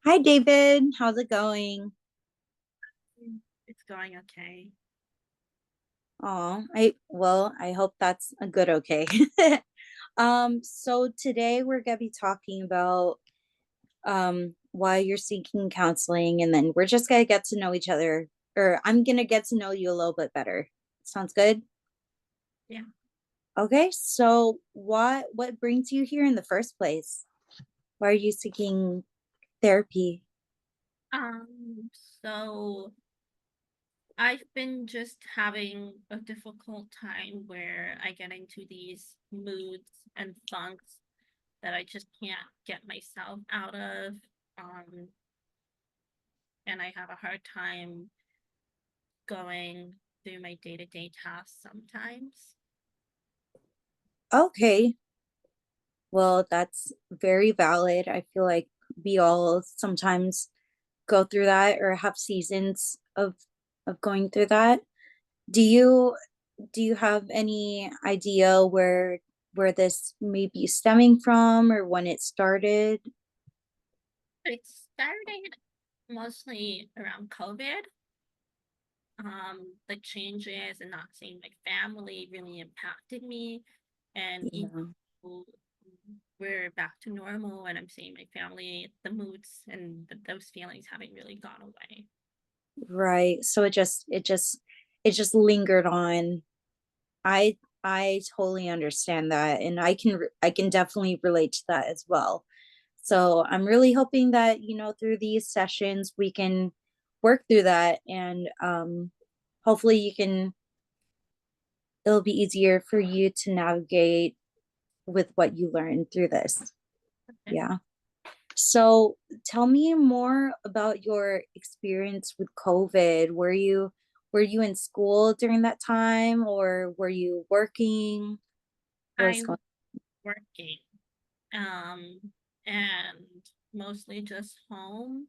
Hi, David. How's it going? It's going okay. I hope that's a good okay. So today we're gonna be talking about why you're seeking counseling, and then we're just gonna get to know each other, or I'm gonna get to know you a little bit better. Sounds good? Yeah. Okay, so what brings you here in the first place? Why are you seeking therapy? Um, so I've been just having a difficult time where I get into these moods and funks that I just can't get myself out of. Um, and I have a hard time going through my day-to-day tasks sometimes. Okay, well, that's very valid. I feel like we all sometimes go through that or have seasons of going through that. Do you do you have any idea where this may be stemming from or when it started? It started mostly around COVID. The changes and not seeing my family really impacted me. And even Yeah. though we're back to normal and I'm seeing my family, the moods and those feelings haven't really gone away. Right. So it just lingered on. I totally understand that, and I can definitely relate to that as well. So I'm really hoping that, through these sessions we can work through that, and hopefully you can it'll be easier for you to navigate with what you learned through this. Okay. Yeah. So tell me more about your experience with COVID. Were you in school during that time, or were you working? What's I'm going working, um, and mostly just home.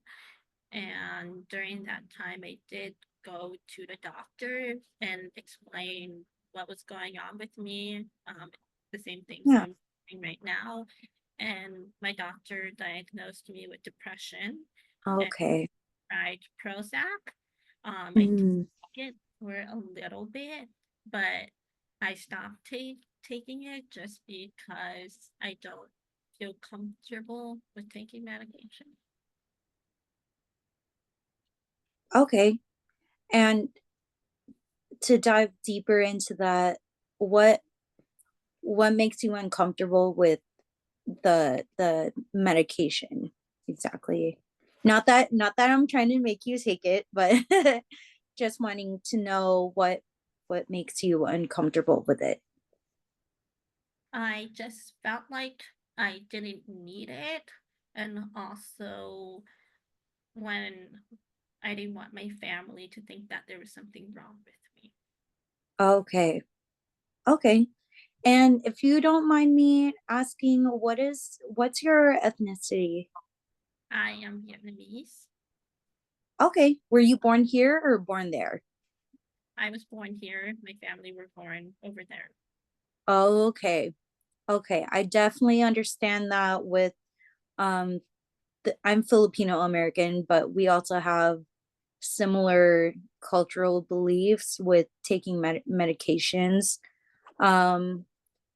And during that time, I did go to the doctor and explain what was going on with me, the same things Yeah. I'm doing right now. And my doctor diagnosed me with depression and Okay. tried Prozac. I did Mm, take it for a little bit, but I stopped taking it just because I don't feel comfortable with taking medication. okay. And to dive deeper into that, what what makes you uncomfortable with the medication exactly? Not that I'm trying to make you take it, but just wanting to know what makes you uncomfortable with it. I just felt like I didn't need it. And also, when I didn't want my family to think that there was something wrong with me. Okay. Okay. And if you don't mind me asking, what's your ethnicity? I am Vietnamese. Okay. Were you born here or born there? I was born here. My family were born over there. Okay. Okay. I definitely understand that with um I'm Filipino American, but we also have similar cultural beliefs with taking medications. Um,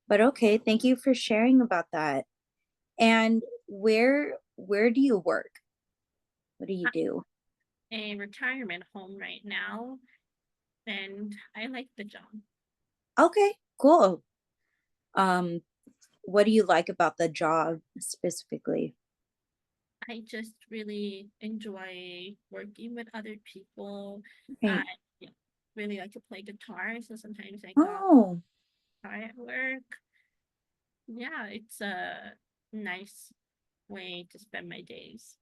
but okay, thank you for sharing about that. And where do you work? What do you I'm do? in a retirement home right now, and I like the job. Okay, cool. Um, what do you like about the job specifically? I just really enjoy working with other people. I Right. really like to play guitar, so sometimes I go Oh, guitar at work. Yeah, it's a nice way to spend my days.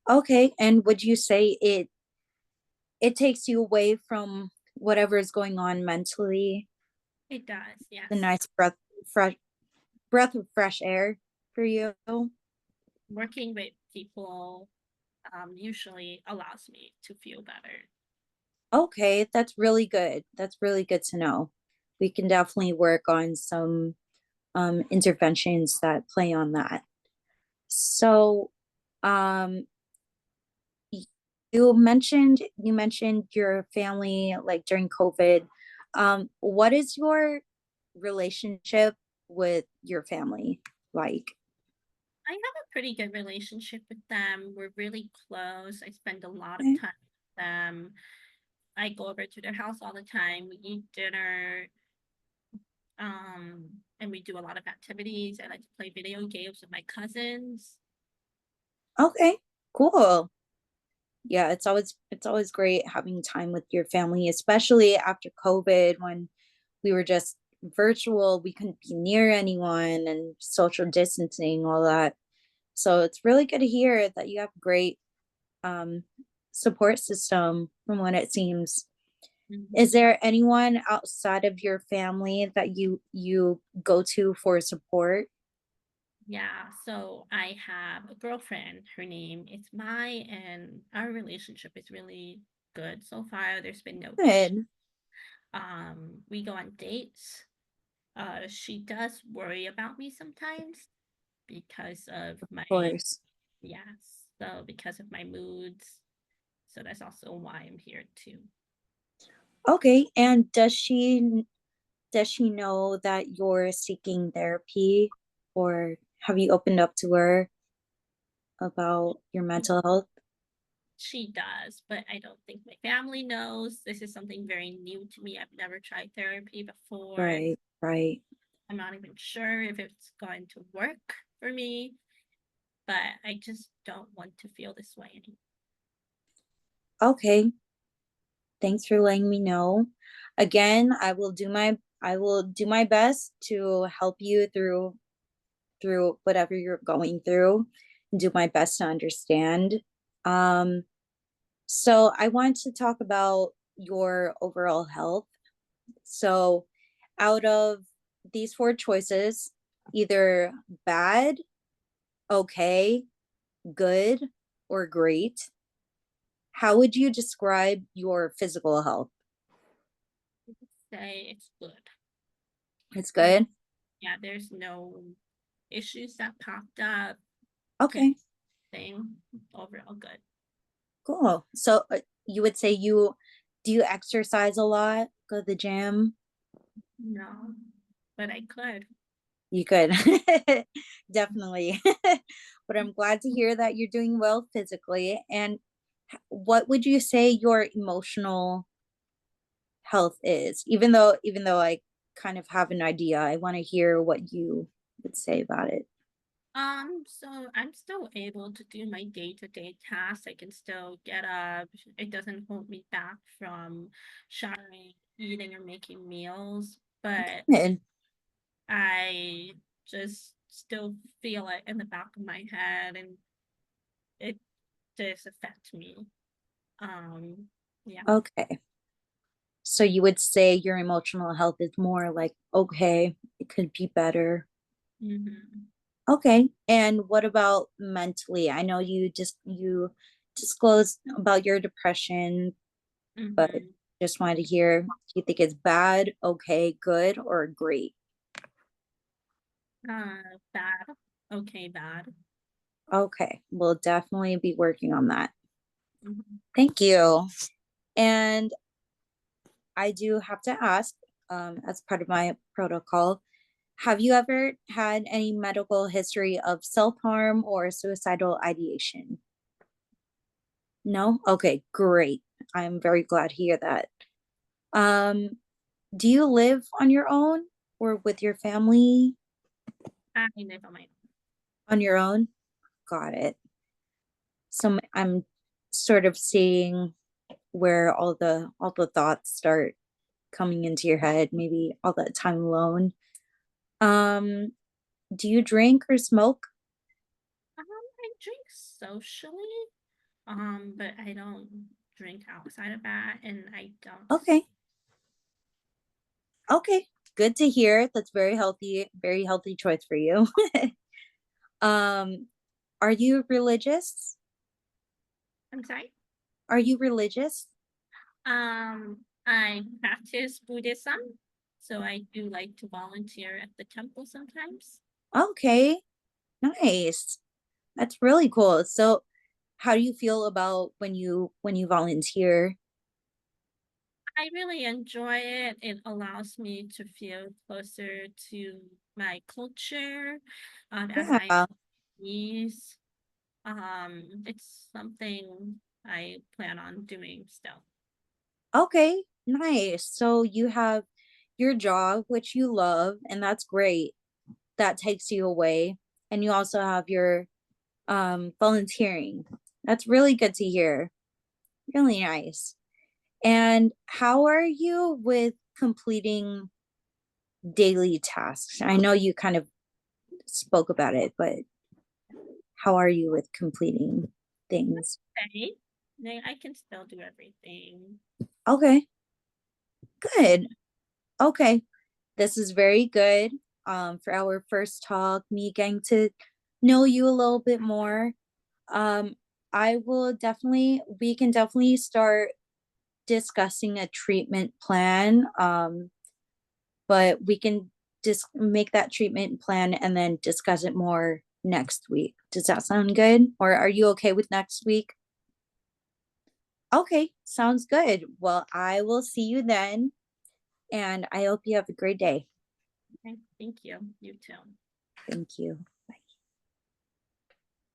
okay. And would you say it takes you away from whatever is going on mentally? It does, The yes. nice breath of fresh air for you? Working with people usually allows me to feel better. Okay, that's really good. That's really good to know. We can definitely work on some interventions that play on that. So, You mentioned your family like during COVID. What is your relationship with your family like? I have a pretty good relationship with them. We're really close. I spend a lot of Okay. time with them. I go over to their house all the time. We eat dinner, and we do a lot of activities. I like to play video games with my cousins. Okay, cool. Yeah, it's always great having time with your family, especially after COVID when we were just virtual, we couldn't be near anyone and social distancing, all that. So it's really good to hear that you have great um support system from what it seems. Is Mhm. there anyone outside of your family that you go to for support? Yeah, so I have a girlfriend. Her name is Mai, and our relationship is really good so far. There's been no issue. Good, We go on dates. She does worry about me sometimes because of of my, course. yes, so because of my moods. So that's also why I'm here too. Okay, and does she know that you're seeking therapy, or have you opened up to her about your mental health? She does, but I don't think my family knows. This is something very new to me. I've never tried therapy before. Right, right. I'm not even sure if it's going to work for me, but I just don't want to feel this way anymore. Okay, thanks for letting me know. Again, I will do my best to help you through whatever you're going through and do my best to understand. Um, so I want to talk about your overall health. So out of these four choices, either bad, okay, good, or great, how would you describe your physical health? Say it's good. It's There, good. yeah, there's no issues that popped up. Can't Okay, thing overall good. cool. So you would say you do you exercise a lot? Go to the gym? No, but I could. You could. Definitely. But I'm glad to hear that you're doing well physically. And what would you say your emotional health is? Even though I kind of have an idea, I want to hear what you would say about it. So I'm still able to do my day-to-day tasks. I can still get up. It doesn't hold me back from showering, eating, or making meals, but Good. I just still feel it in the back of my head and it does affect me. Um, yeah. Okay. So you would say your emotional health is more like, okay, it could be better. Mm-hmm. Okay. And what about mentally? I know you disclosed about your depression, but Mm-hmm. just wanted to hear, do you think it's bad, okay, good, or great? Bad. Okay, bad. Okay. We'll definitely be working on that. Mm-hmm. Thank you. And I do have to ask, as part of my protocol, have you ever had any medical history of self-harm or suicidal ideation? No? Okay, great. I'm very glad to hear that. Um, do you live on your own or with your family? I live on my On your own? Got it. So I'm sort of seeing where all the thoughts start coming into your head, maybe all that time alone. Um, do you drink or smoke? I drink socially, but I don't drink outside of that, and I don't. Okay. Okay. Good to hear. That's very healthy choice for you. Um, are you religious? I'm sorry. Are you religious? I practice Buddhism, so I do like to volunteer at the temple sometimes. Okay. Nice. That's really cool. So how do you feel about when you volunteer? I really enjoy it. It allows me to feel closer to my culture, and my Yeah. needs. It's something I plan on doing still. Okay, nice. So you have your job, which you love, and that's great. That takes you away. And you also have your volunteering. That's really good to hear. Really nice. And how are you with completing daily tasks? I know you kind of spoke about it, but how are you with completing things? Okay. I can still do everything. Okay, good. Okay. This is very good for our first talk, me getting to know you a little bit more. Um, we can definitely start discussing a treatment plan, but we can just make that treatment plan and then discuss it more next week. Does that sound good? Or are you okay with next week? Okay, sounds good. Well, I will see you then, and I hope you have a great day. Okay. Thank you. You too. Thank you.